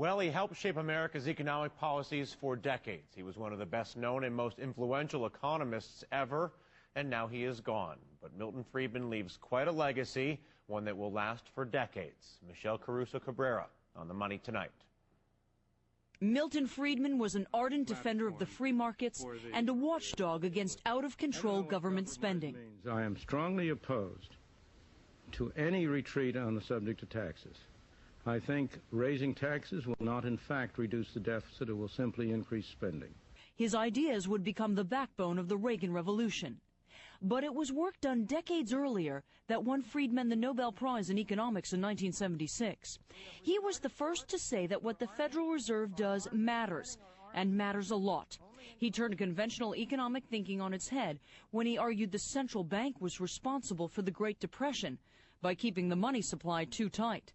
Well, he helped shape America's economic policies for decades. He was one of the best known and most influential economists ever, and now he is gone. But Milton Friedman leaves quite a legacy, one that will last for decades. Michelle Caruso-Cabrera on The Money tonight. Milton Friedman was an ardent defender of the free markets and a watchdog against out-of-control government spending. I am strongly opposed to any retreat on the subject of taxes. I think raising taxes will not, in fact, reduce the deficit. It will simply increase spending. His ideas would become the backbone of the Reagan Revolution. But it was work done decades earlier that won Friedman the Nobel Prize in Economics in 1976. He was the first to say that what the Federal Reserve does matters, and matters a lot. He turned conventional economic thinking on its head when he argued the central bank was responsible for the Great Depression by keeping the money supply too tight.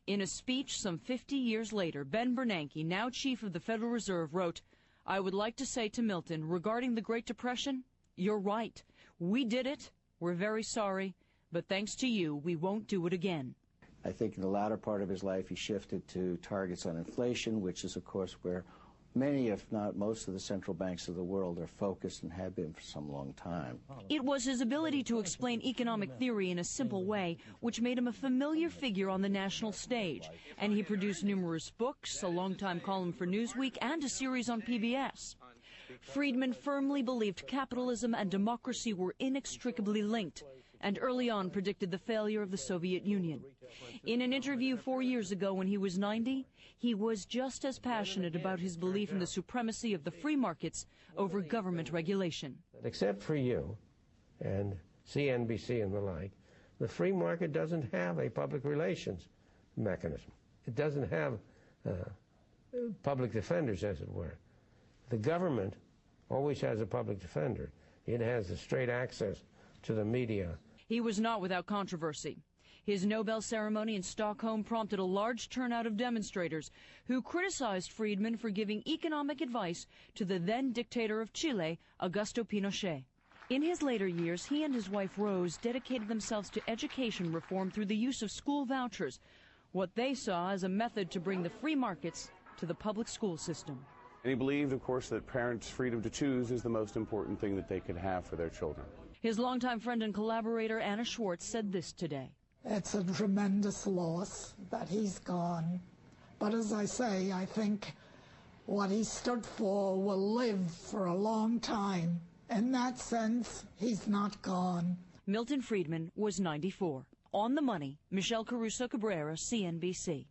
In a speech some 50 years later, Ben Bernanke, now chief of the Federal Reserve, wrote, "I would like to say to Milton, regarding the Great Depression, you're right. We did it. We're very sorry. But thanks to you, we won't do it again." I think in the latter part of his life, he shifted to targets on inflation, which is, of course, where many, if not most, of the central banks of the world are focused and have been for some long time. It was his ability to explain economic theory in a simple way which made him a familiar figure on the national stage. And he produced numerous books, a longtime column for Newsweek, and a series on PBS. Friedman firmly believed capitalism and democracy were inextricably linked, and early on predicted the failure of the Soviet Union. In an interview 4 years ago when he was 90, he was just as passionate about his belief in the supremacy of the free markets over government regulation. Except for you and CNBC and the like, the free market doesn't have a public relations mechanism. It doesn't have public defenders, as it were. The government always has a public defender. It has a straight access to the media. He was not without controversy. His Nobel ceremony in Stockholm prompted a large turnout of demonstrators who criticized Friedman for giving economic advice to the then dictator of Chile, Augusto Pinochet. In his later years, he and his wife Rose dedicated themselves to education reform through the use of school vouchers, what they saw as a method to bring the free markets to the public school system. And he believed, of course, that parents' freedom to choose is the most important thing that they could have for their children. His longtime friend and collaborator, Anna Schwartz, said this today. It's a tremendous loss that he's gone. But as I say, I think what he stood for will live for a long time. In that sense, he's not gone. Milton Friedman was 94. On the Money, Michelle Caruso-Cabrera, CNBC.